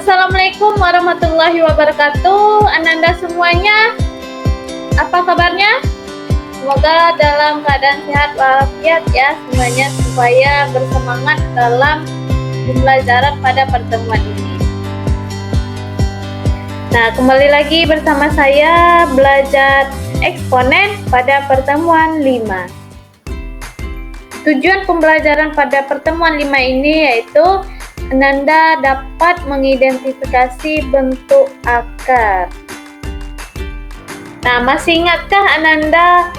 Assalamualaikum warahmatullahi wabarakatuh. Ananda semuanya, apa kabarnya? Semoga dalam keadaan sehat walafiat ya semuanya, supaya bersemangat dalam pembelajaran pada pertemuan ini. Nah, kembali lagi bersama saya belajar eksponen pada pertemuan 5. Tujuan pembelajaran pada pertemuan 5 ini yaitu Ananda dapat mengidentifikasi bentuk akar. Nah, masih ingatkah Ananda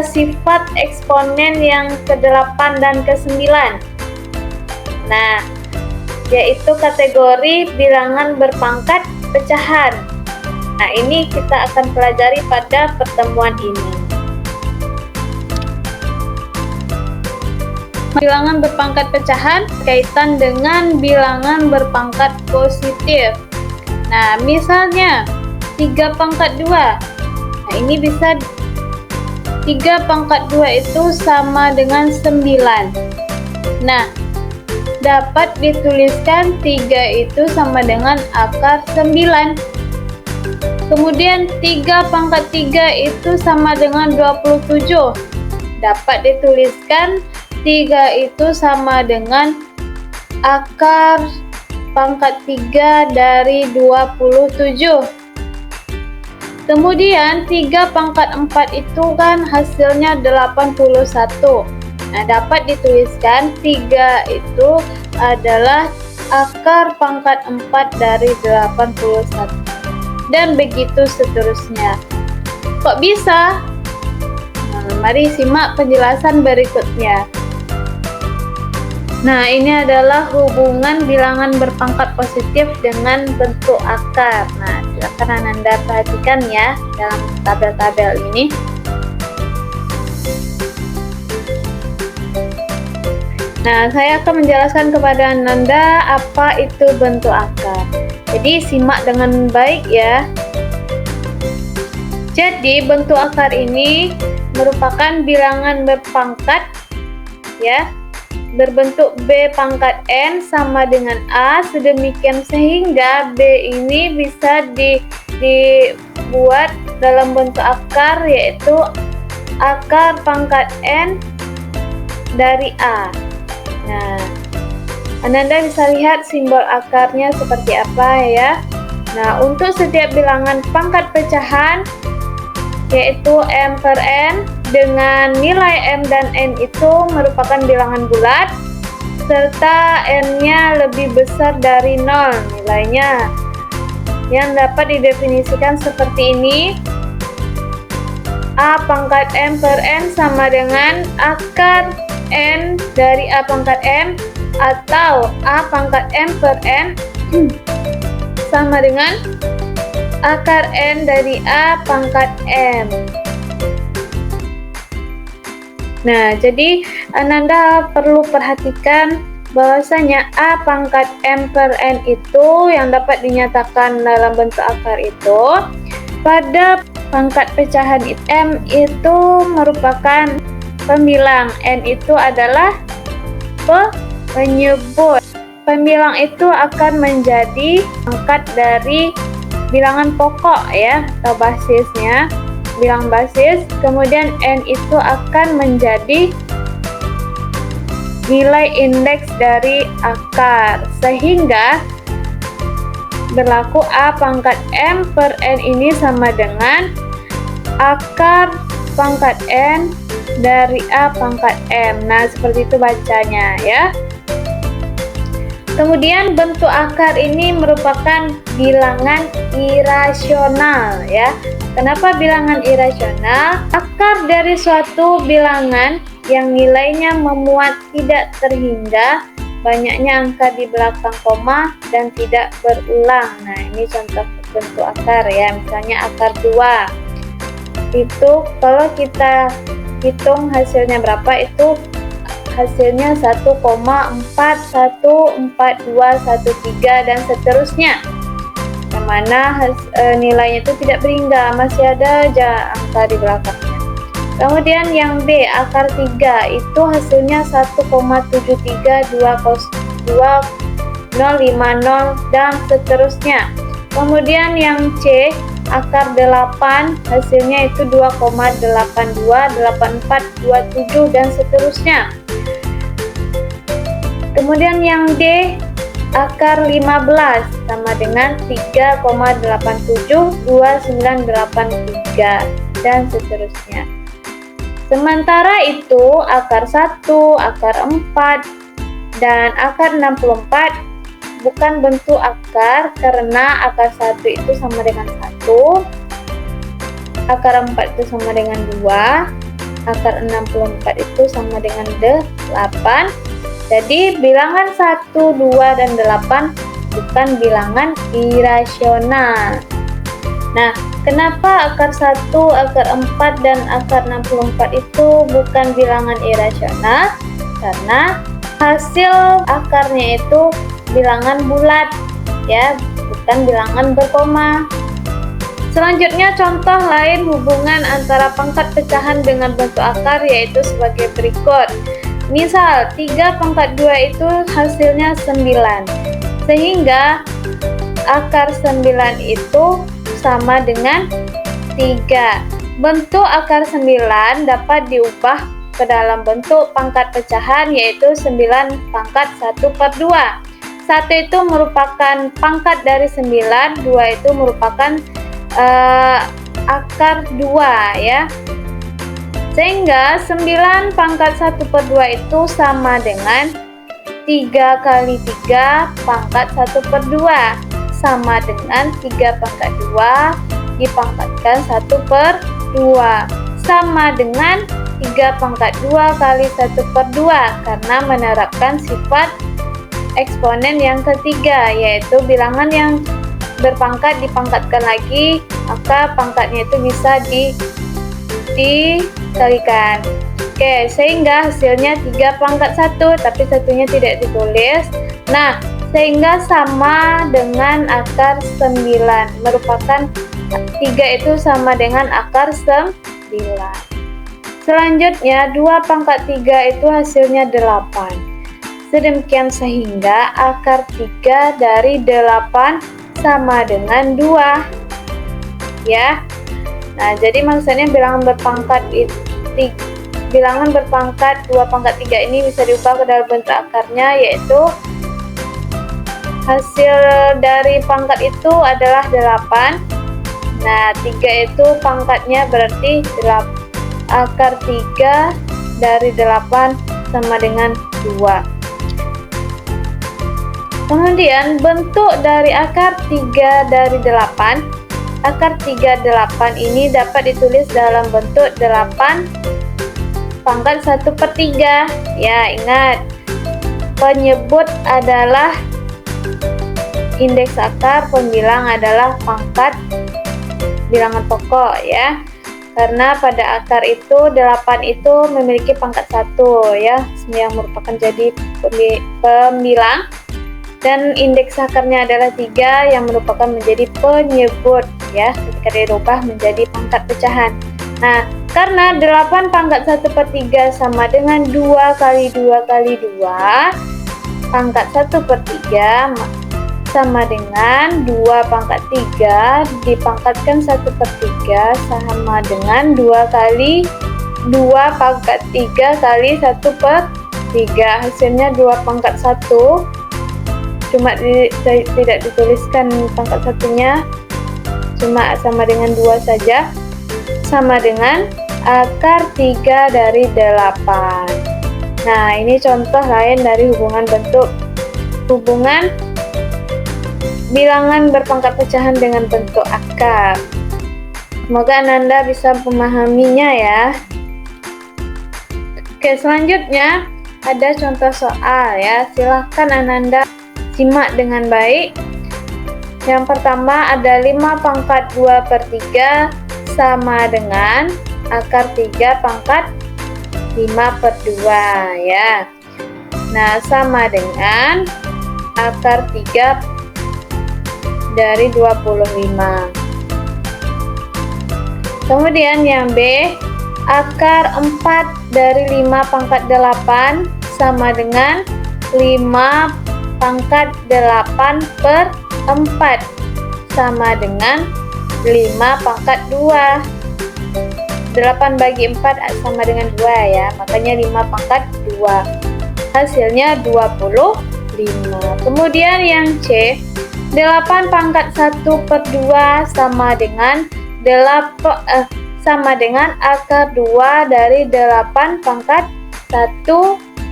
sifat eksponen yang ke-8 dan ke-9? Nah, yaitu kategori bilangan berpangkat pecahan. Nah, ini kita akan pelajari pada pertemuan ini. Bilangan berpangkat pecahan berkaitan dengan bilangan berpangkat positif. Nah, misalnya 3 pangkat 2. Nah, ini bisa 3 pangkat 2 itu sama dengan 9. Nah, dapat dituliskan 3 itu sama dengan akar 9. Kemudian 3 pangkat 3 itu sama dengan 27. Dapat dituliskan 3 itu sama dengan akar pangkat 3 dari 27. Kemudian 3 pangkat 4 itu kan hasilnya 81. Nah, dapat dituliskan 3 itu adalah akar pangkat 4 dari 81. Dan begitu seterusnya. Kok bisa? Nah, mari simak penjelasan berikutnya. Nah, ini adalah hubungan bilangan berpangkat positif dengan bentuk akar. Nah, silakan Ananda perhatikan ya dalam tabel-tabel ini. Nah, saya akan menjelaskan kepada Ananda apa itu bentuk akar. Jadi, simak dengan baik ya. Jadi, bentuk akar ini merupakan bilangan berpangkat ya, berbentuk B pangkat N sama dengan A, sedemikian sehingga B ini bisa dibuat dalam bentuk akar, yaitu akar pangkat N dari A. Nah, Ananda bisa lihat simbol akarnya seperti apa ya. Nah, untuk setiap bilangan pangkat pecahan yaitu M per N dengan nilai M dan N itu merupakan bilangan bulat serta N-nya lebih besar dari 0 nilainya, yang dapat didefinisikan seperti ini. A pangkat M per N sama dengan akar N dari A pangkat M, atau A pangkat M per N sama dengan akar N dari A pangkat M. Nah, jadi Ananda perlu perhatikan bahwasanya A pangkat M per N itu yang dapat dinyatakan dalam bentuk akar itu pada pangkat pecahan M itu merupakan pembilang, N itu adalah penyebut. Pembilang itu akan menjadi pangkat dari bilangan pokok ya, atau basisnya, bilang basis. Kemudian N itu akan menjadi nilai indeks dari akar, sehingga berlaku A pangkat M per N ini sama dengan akar pangkat N dari A pangkat M. Nah, seperti itu bacanya ya. Kemudian bentuk akar ini merupakan bilangan irasional ya. Kenapa bilangan irasional? Akar dari suatu bilangan yang nilainya memuat tidak terhingga, banyaknya angka di belakang koma dan tidak berulang. Nah, ini contoh bentuk akar ya. Misalnya akar 2. Itu kalau kita hitung hasilnya berapa, itu hasilnya 1,414213 dan seterusnya, yang mana nilainya itu tidak berhingga, masih ada aja angka di belakangnya. Kemudian yang B, akar 3, itu hasilnya 1,73202 050 dan seterusnya. Kemudian yang C, akar 8 hasilnya itu 2,82, 8427 dan seterusnya. Kemudian yang D, akar 15 sama dengan 3,87, 2983 dan seterusnya. Sementara itu akar 1, akar 4 dan akar 64 bukan bentuk akar karena akar 1 itu sama dengan 1, akar 4 itu sama dengan 2, akar 64 itu sama dengan 8. Jadi bilangan 1, 2, dan 8 bukan bilangan irasional. Nah, kenapa akar 1, akar 4, dan akar 64 itu bukan bilangan irasional? Karena hasil akarnya itu bilangan bulat, ya, bukan bilangan berkoma. Selanjutnya contoh lain hubungan antara pangkat pecahan dengan bentuk akar yaitu sebagai berikut. Misal 3/2 itu hasilnya 9, sehingga akar 9 itu sama dengan 3. Bentuk akar 9 dapat diubah ke dalam bentuk pangkat pecahan yaitu 9/1/2. 1 itu merupakan pangkat dari 9, 2 itu merupakan akar 2, ya. Sehingga 9/1/2 itu sama dengan 3 kali 3 pangkat 1/2 sama dengan 3/2 dipangkatkan 1/2 sama dengan 3/2 kali 1/2 karena menerapkan sifat eksponen yang ketiga yaitu bilangan yang berpangkat dipangkatkan lagi maka pangkatnya itu bisa dikalikan. Oke, sehingga hasilnya 3/1 tapi satunya tidak ditulis. Nah, sehingga sama dengan akar 9, merupakan 3 itu sama dengan akar 9. Selanjutnya 2/3 itu hasilnya 8. Sedemikian sehingga akar 3 dari 8 sama dengan 2, ya. Nah, jadi maksudnya bilangan berpangkat 2/3 ini bisa diubah ke dalam bentuk akarnya yaitu hasil dari pangkat itu adalah 8. Nah, 3 itu pangkatnya berarti akar 3 dari 8 sama dengan 2. Kemudian bentuk dari akar 3 dari 8. Akar 38 ini dapat ditulis dalam bentuk 8 pangkat 1/3. Ya, ingat, penyebut adalah indeks akar, pembilang adalah pangkat bilangan pokok, ya. Karena pada akar itu 8 itu memiliki pangkat 1, ya, yang merupakan jadi pembilang, dan indeks akarnya adalah 3 yang merupakan menjadi penyebut, ya, ketika dirubah menjadi pangkat pecahan. Nah, karena 8 pangkat 1/3 sama dengan 2 kali 2 kali 2, pangkat 1/3 sama dengan 2/3 dipangkatkan 1/3 sama dengan 2 kali 2 pangkat 3 kali 1/3. Hasilnya 2/1. Cuma tidak dituliskan pangkat satunya, cuma sama dengan 2 saja, sama dengan akar 3 dari 8. Nah, ini contoh lain dari hubungan bilangan berpangkat pecahan dengan bentuk akar. Semoga Ananda bisa memahaminya, ya. Oke, selanjutnya ada contoh soal, ya. Silahkan Ananda simak dengan baik. Yang pertama ada 5/2/3 sama dengan akar 3 pangkat 5/2, ya. Nah, sama dengan akar 3 dari 25. Kemudian yang B, akar 4 dari 5/8 sama dengan 5 pangkat 8 per 4 sama dengan 5 pangkat 2. 8 bagi 4 sama dengan 2 ya, makanya 5 pangkat 2. Hasilnya 25. Kemudian yang C, 8 pangkat 1 per 2 sama dengan akar 2 dari 8 pangkat 1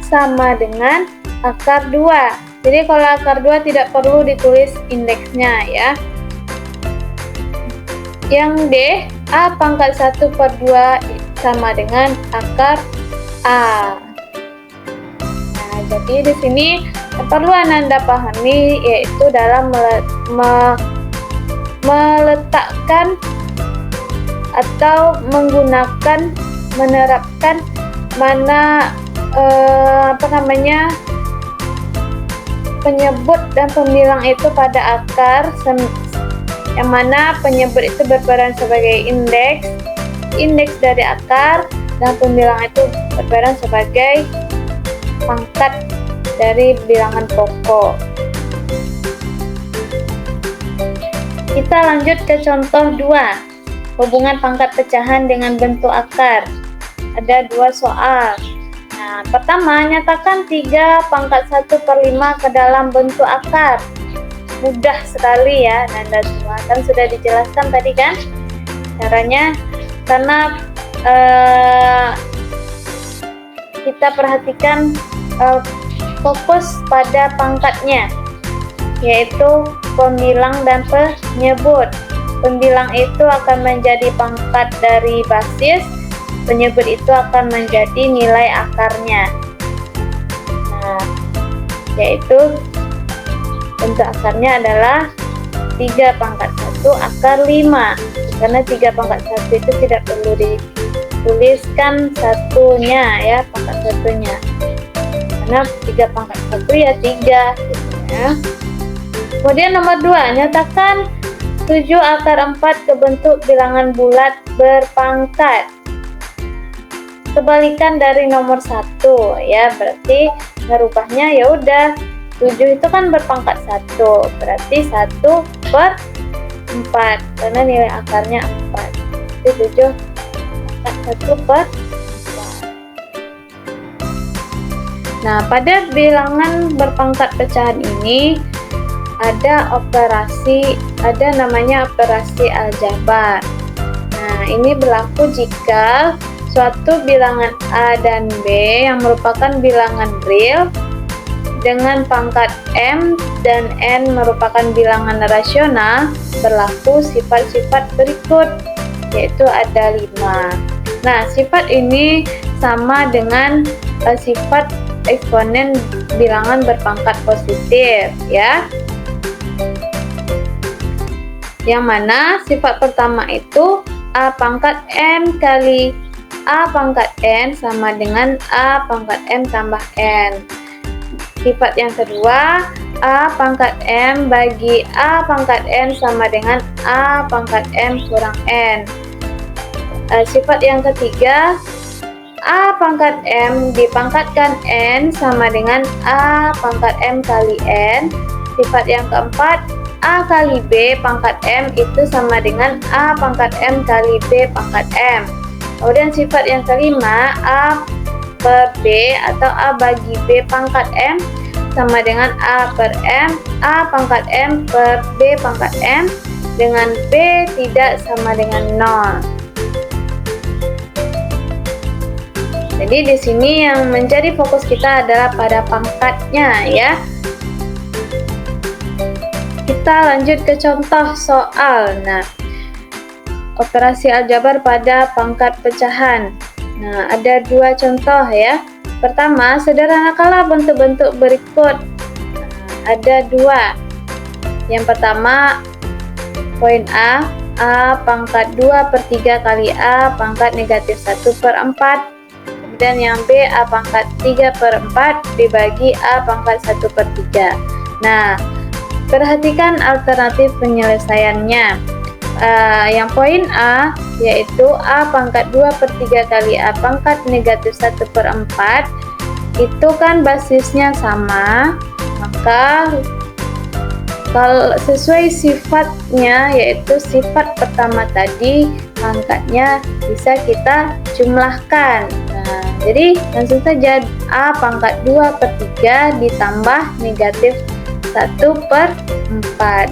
sama dengan akar 2. Jadi kalau akar 2 tidak perlu ditulis indeksnya ya. Yang D, A pangkat 1 per 2 sama dengan akar A. Nah, jadi di sini perlu Ananda pahami yaitu dalam meletakkan atau menerapkan mana penyebut dan pembilang itu pada akar, yang mana penyebut itu berperan sebagai indeks dari akar, dan pembilang itu berperan sebagai pangkat dari bilangan pokok. Kita lanjut ke contoh 2, hubungan pangkat pecahan dengan bentuk akar. Ada 2 soal. Nah, pertama, nyatakan 3 pangkat 1 per 5 ke dalam bentuk akar. Mudah sekali ya, Nanda semua kan sudah dijelaskan tadi kan caranya, karena kita perhatikan fokus pada pangkatnya, yaitu pembilang dan penyebut. Pembilang itu akan menjadi pangkat dari basis, penyebut itu akan menjadi nilai akarnya. Nah, yaitu bentuk akarnya adalah 3 pangkat 1 akar 5. Karena 3 pangkat 1 itu tidak perlu dituliskan satunya ya, pangkat satunya. Karena 3 pangkat 1 ya 3 gitu ya. Kemudian nomor 2, nyatakan 7 akar 4 ke bentuk bilangan bulat berpangkat. Kebalikan dari nomor 1 ya, berarti ngerubahnya ya udah 7 itu kan berpangkat 1, berarti 1 per 4 karena nilai akarnya 4. Jadi 7 pangkat 1 per 4. Nah, pada bilangan berpangkat pecahan ini ada namanya operasi aljabar. Nah, ini berlaku jika suatu bilangan A dan B yang merupakan bilangan real dengan pangkat M dan N merupakan bilangan rasional, berlaku sifat-sifat berikut, yaitu ada 5. Nah, sifat ini sama dengan sifat eksponen bilangan berpangkat positif ya. Yang mana sifat pertama itu A pangkat M kali A pangkat N sama dengan A pangkat M tambah N. Sifat yang kedua, A pangkat M bagi A pangkat N sama dengan A pangkat M kurang N. Sifat yang ketiga, A pangkat M dipangkatkan N sama dengan A pangkat M kali N. Sifat yang keempat, A kali B pangkat M itu sama dengan A pangkat M kali B pangkat M. Kemudian sifat yang kelima, A per B atau A bagi B pangkat M sama dengan A per M, A pangkat M per B pangkat M, dengan B tidak sama dengan 0. Jadi di sini yang menjadi fokus kita adalah pada pangkatnya ya. Kita lanjut ke contoh soal. Nah, operasi aljabar pada pangkat pecahan. Nah, ada 2 contoh ya. Pertama, sederhanakanlah bentuk-bentuk berikut. Ada 2. Yang pertama, poin A pangkat 2 per 3 kali A pangkat negatif 1 per 4. Kemudian yang B, A pangkat 3 per 4 dibagi A pangkat 1 per 3. Nah, perhatikan alternatif penyelesaiannya. Yang poin A yaitu A pangkat 2 per 3 kali A pangkat negatif 1 per 4 itu kan basisnya sama, Maka kalau sesuai sifatnya, yaitu sifat pertama tadi, pangkatnya bisa kita jumlahkan. Nah, jadi langsung saja A pangkat 2/3 ditambah negatif 1/4.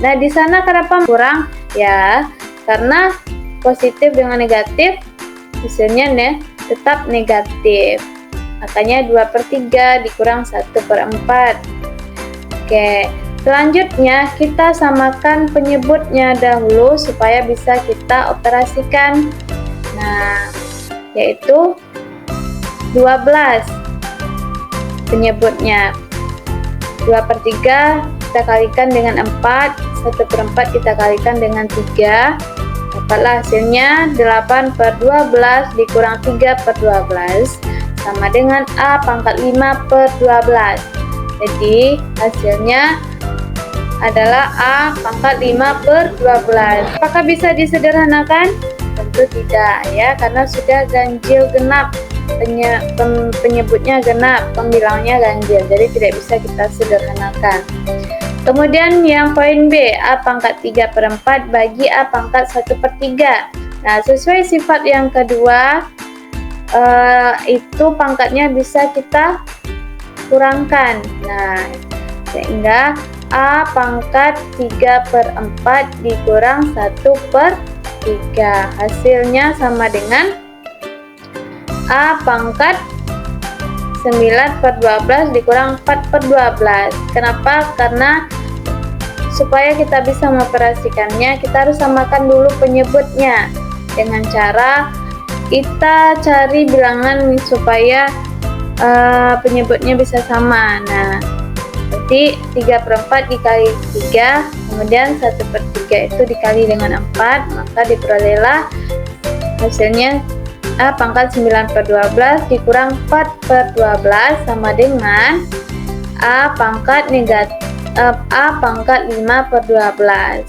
Nah, di sana kenapa kurang? Ya, karena positif dengan negatif hasilnya tetap negatif. Makanya 2/3 dikurang 1/4. Oke. Selanjutnya kita samakan penyebutnya dahulu supaya bisa kita operasikan. Nah, yaitu 12 penyebutnya. 2/3 kita kalikan dengan 4, 1/4 kita kalikan dengan 3. Dapatlah hasilnya 8/12 dikurang 3/12 sama dengan A pangkat 5/12. Jadi hasilnya adalah A pangkat 5/12. Apakah bisa disederhanakan? Tentu tidak ya, karena sudah ganjil genap, penyebutnya genap, pembilangnya ganjil, jadi tidak bisa kita sederhanakan. Kemudian yang poin B, A pangkat 3/4 bagi A pangkat 1/3. Nah, sesuai sifat yang kedua, itu pangkatnya bisa kita kurangkan. Nah, sehingga A pangkat 3/4 dikurang 1/3. Hasilnya sama dengan A pangkat 9/12 dikurang 4/12. Kenapa? Karena supaya kita bisa mengoperasikannya, kita harus samakan dulu penyebutnya dengan cara kita cari bilangan supaya penyebutnya bisa sama. Nah, berarti 3/4 dikali 3, kemudian 1/3 itu dikali dengan 4, maka diperolehlah hasilnya A pangkat 9/12 dikurang 4/12 sama dengan A pangkat 5/12,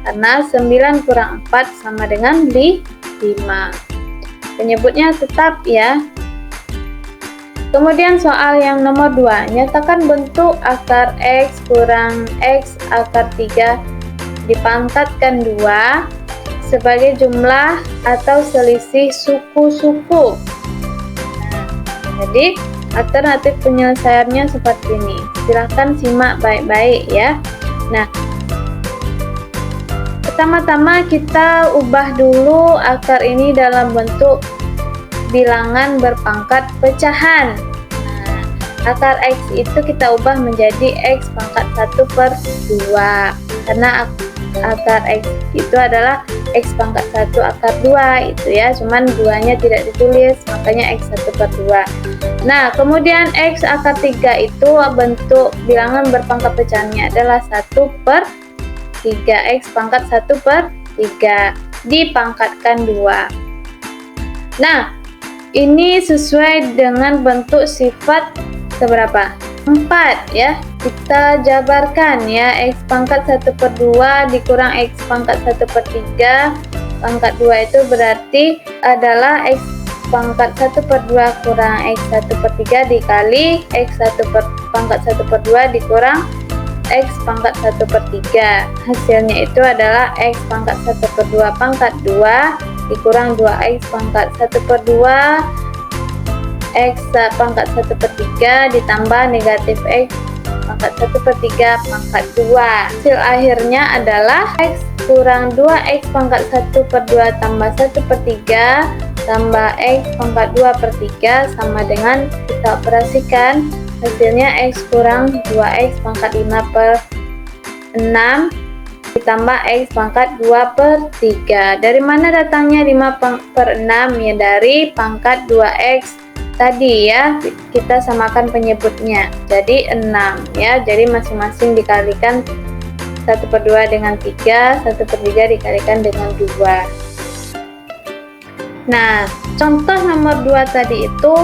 karena 9 kurang 4 sama dengan 5. Penyebutnya tetap ya. Kemudian soal yang nomor 2, nyatakan bentuk akar X kurang X akar 3 dipangkatkan 2 sebagai jumlah atau selisih suku-suku. Nah, jadi alternatif penyelesaiannya seperti ini. Silahkan simak baik-baik ya. Nah, pertama-tama kita ubah dulu akar ini dalam bentuk bilangan berpangkat pecahan. Nah, akar X itu kita ubah menjadi X pangkat 1/2, karena akar X itu adalah X pangkat 1 akar 2 itu ya, cuman 2-nya tidak ditulis, makanya X 1/2. Nah, kemudian X akar 3 itu bentuk bilangan berpangkat pecahannya adalah 1/3, X pangkat 1/3 dipangkatkan 2. Nah, ini sesuai dengan bentuk sifat seberapa? 4 ya. Kita jabarkan ya, X pangkat 1/2 dikurang X pangkat 1/3. Pangkat 2 itu berarti adalah X pangkat 1/2 kurang X 1/3 dikali X pangkat 1/2 dikurang X pangkat 1/3. Hasilnya itu adalah X pangkat 1/2 pangkat 2 dikurang 2X pangkat 1/2 X pangkat 1/3 ditambah negatif X pangkat 1/3 pangkat 2. Hasil akhirnya adalah X kurang 2X pangkat 1/2 tambah 1/3 tambah X pangkat 2/3 sama dengan kita operasikan, hasilnya X kurang 2X pangkat 5/6 ditambah X pangkat 2/3. Dari mana datangnya 5/6? Ya, dari pangkat 2X tadi ya, kita samakan penyebutnya jadi 6 ya, jadi masing-masing dikalikan 1/2 dengan 3, 1/3 dikalikan dengan 2. Nah, contoh nomor 2 tadi itu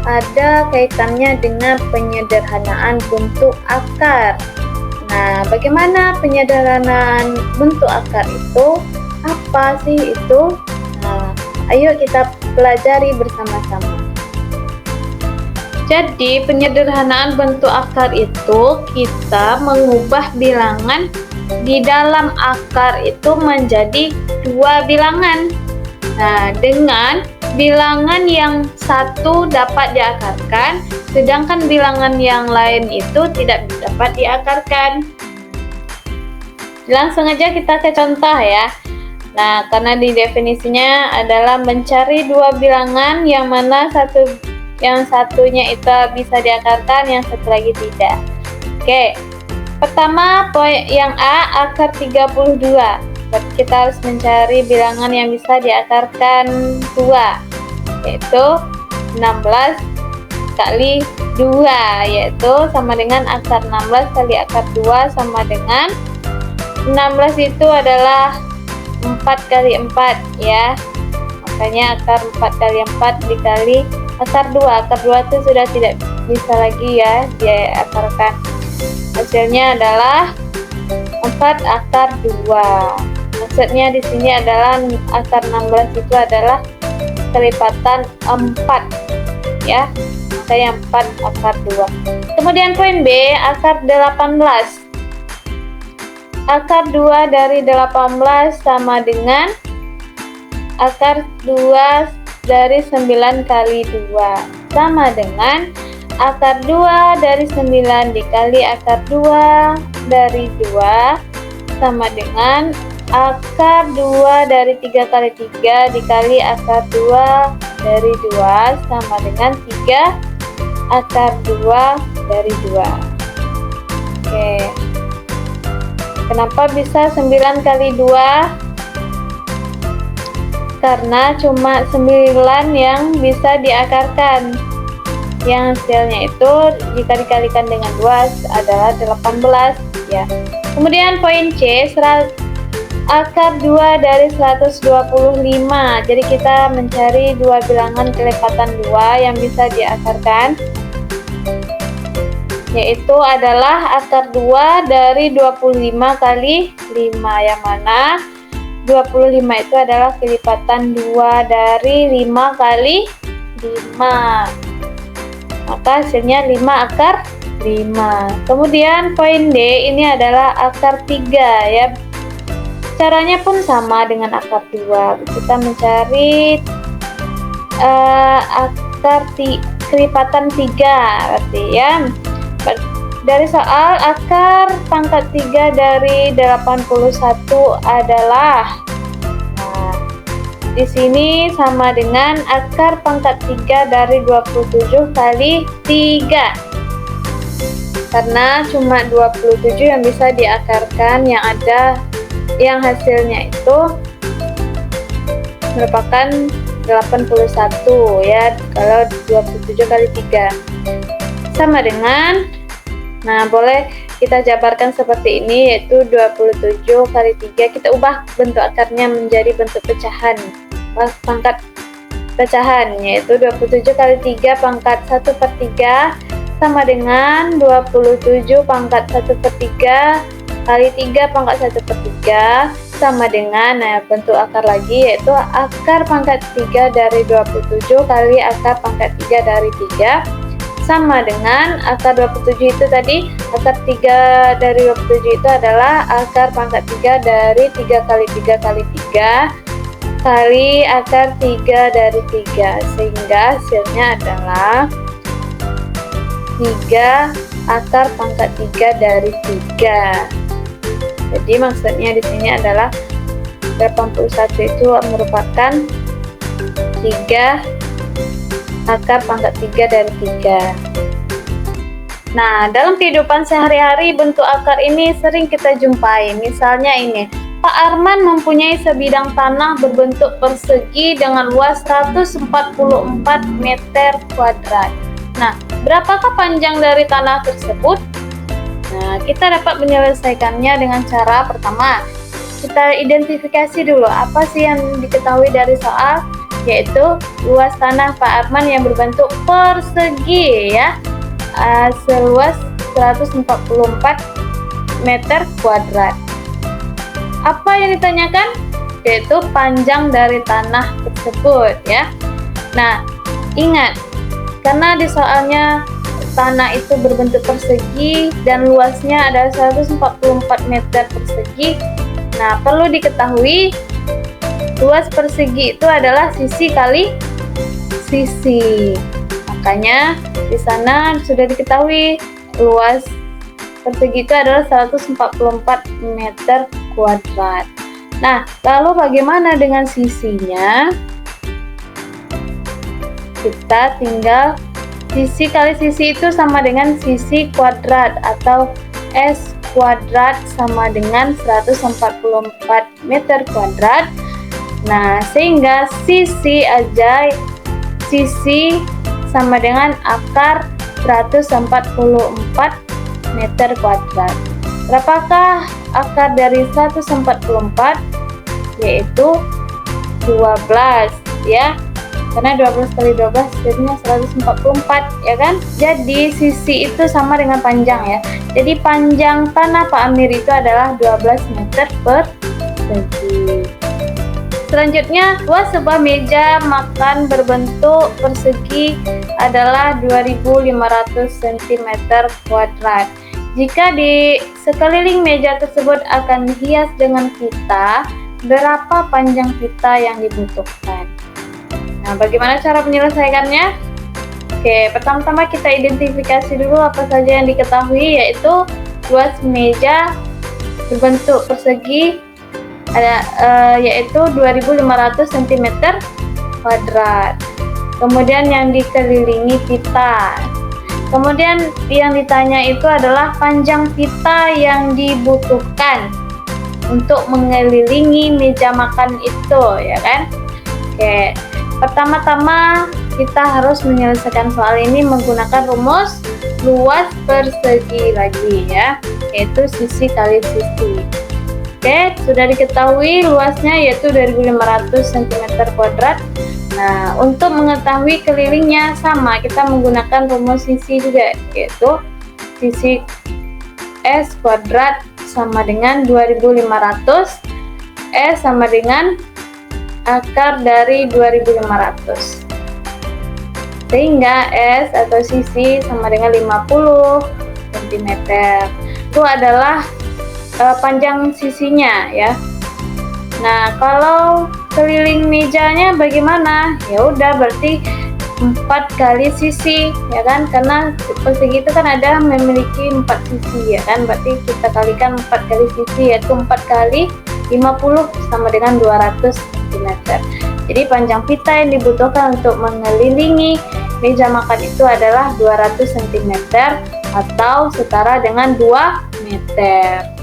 ada kaitannya dengan penyederhanaan bentuk akar. Nah, bagaimana penyederhanaan bentuk akar itu? Apa sih itu? Nah, ayo kita pelajari bersama-sama. Jadi penyederhanaan bentuk akar itu kita mengubah bilangan di dalam akar itu menjadi dua bilangan. Nah, dengan bilangan yang satu dapat diakarkan, sedangkan bilangan yang lain itu tidak dapat diakarkan. Langsung aja kita ke contoh ya. Nah, karena di definisinya adalah mencari dua bilangan yang mana yang satunya itu bisa diakarkan, yang satu lagi tidak. Oke, pertama poin yang A, akar 32. Berarti kita harus mencari bilangan yang bisa diakarkan 2, yaitu 16 kali 2, yaitu sama dengan akar 16 kali akar 2 sama dengan 16 itu adalah 4 kali 4 ya. Makanya akar 4 kali 4 dikali akar 2. Akar 2 itu sudah tidak bisa lagi ya diakarkan. Hasilnya adalah 4 akar 2. Maksudnya di sini adalah akar 16 itu adalah kelipatan 4 ya. Makanya 4 akar 2. Kemudian poin B, akar 18. Akar 2 dari 18 sama dengan akar 2 dari 9 kali 2 sama dengan akar 2 dari 9 dikali akar 2 dari 2 sama dengan akar 2 dari 3 kali 3 dikali akar 2 dari 2 sama dengan 3 akar 2 dari 2. Oke. Kenapa bisa 9 kali 2? Karena cuma 9 yang bisa diakarkan. Yang hasilnya itu jika dikalikan dengan 2 adalah 18 ya. Kemudian poin C, akar 2 dari 125. Jadi kita mencari dua bilangan kelipatan 2 yang bisa diakarkan, yaitu adalah akar 2 dari 25 kali 5, yang mana 25 itu adalah kelipatan 2 dari 5 kali 5. Maka hasilnya 5 akar 5. Kemudian poin D ini adalah akar 3 ya. Caranya pun sama dengan akar 2. Kita mencari akar kelipatan 3 berarti ya. Dari soal akar pangkat 3 dari 81 adalah, nah, di sini sama dengan akar pangkat 3 dari 27 kali 3. Karena cuma 27 yang bisa diakarkan, yang hasilnya itu merupakan 81 ya, kalau 27 kali 3 sama dengan, nah boleh kita jabarkan seperti ini, yaitu 27 kali 3, kita ubah bentuk akarnya menjadi bentuk pecahan, pangkat pecahan, yaitu 27 kali 3 pangkat 1/3 sama dengan 27 pangkat 1/3 kali 3 pangkat 1/3 sama dengan, nah bentuk akar lagi, yaitu akar pangkat 3 dari 27 kali akar pangkat 3 dari 3 sama dengan akar 27 itu tadi, akar 3 dari 27 itu adalah akar pangkat 3 dari 3 kali 3 kali 3 kali akar 3 dari 3, sehingga hasilnya adalah 3 akar pangkat 3 dari 3. Jadi maksudnya di sini adalah 81 itu merupakan 3 akar pangkat 3 dari 3. Nah, dalam kehidupan sehari-hari bentuk akar ini sering kita jumpai. Misalnya ini, Pak Arman mempunyai sebidang tanah berbentuk persegi dengan luas 144 meter kuadrat. Nah, berapakah panjang dari tanah tersebut? Nah, kita dapat menyelesaikannya dengan cara pertama, kita identifikasi dulu apa sih yang diketahui dari soal, yaitu luas tanah Pak Arman yang berbentuk persegi ya, seluas 144 meter kuadrat. Apa yang ditanyakan? Yaitu panjang dari tanah tersebut ya. Nah, ingat, Karena di soalnya tanah itu berbentuk persegi dan luasnya adalah 144 meter persegi. Nah, perlu diketahui luas persegi itu adalah sisi kali sisi. Makanya di sana sudah diketahui luas persegi itu adalah 144 meter kuadrat. Nah, lalu bagaimana dengan sisinya? Kita tinggal sisi kali sisi itu sama dengan sisi kuadrat atau S kuadrat sama dengan 144 meter kuadrat. Nah, sehingga sisi sama dengan akar 144 meter kuadrat. Berapakah akar dari 144? Yaitu 12 ya. Karena 12 kali 12 jadinya 144 ya kan. Jadi sisi itu sama dengan panjang ya. Jadi panjang tanah Pak Amir itu adalah 12 meter persegi. Selanjutnya, luas sebuah meja makan berbentuk persegi adalah 2500 cm kuadrat. Jika di sekeliling meja tersebut akan dihias dengan pita, berapa panjang pita yang dibutuhkan? Nah, bagaimana cara menyelesaikannya? Oke, pertama-tama kita identifikasi dulu apa saja yang diketahui, yaitu luas meja berbentuk persegi ada yaitu 2500 cm kuadrat. Kemudian yang dikelilingi pita. Kemudian yang ditanya itu adalah panjang pita yang dibutuhkan untuk mengelilingi meja makan itu, ya kan? Oke. Pertama-tama kita harus menyelesaikan soal ini menggunakan rumus luas persegi lagi ya, yaitu sisi kali sisi. Oke, sudah diketahui luasnya yaitu 2500 cm kuadrat. Nah, untuk mengetahui kelilingnya sama, kita menggunakan rumus sisi juga, yaitu sisi S kuadrat sama dengan 2500, S sama dengan akar dari 2500, sehingga S atau sisi sama dengan 50 cm. Itu adalah panjang sisinya ya. Nah, kalau keliling mejanya bagaimana? Ya udah, berarti 4 kali sisi ya kan, karena persegi itu kan ada memiliki 4 sisi ya kan, berarti kita kalikan 4 kali sisi, yaitu 4 kali 50 sama dengan 200 cm. Jadi panjang pita yang dibutuhkan untuk mengelilingi meja makan itu adalah 200 cm atau setara dengan 2 meter.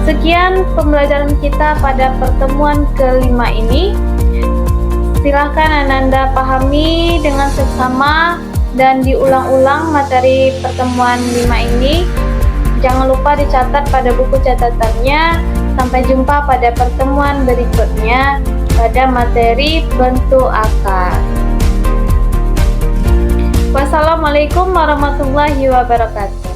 Sekian pembelajaran kita pada pertemuan kelima ini. Silahkan Ananda pahami dengan seksama dan diulang-ulang materi pertemuan 5 ini. Jangan lupa dicatat pada buku catatannya. Sampai jumpa pada pertemuan berikutnya pada materi bentuk akar. Wassalamualaikum warahmatullahi wabarakatuh.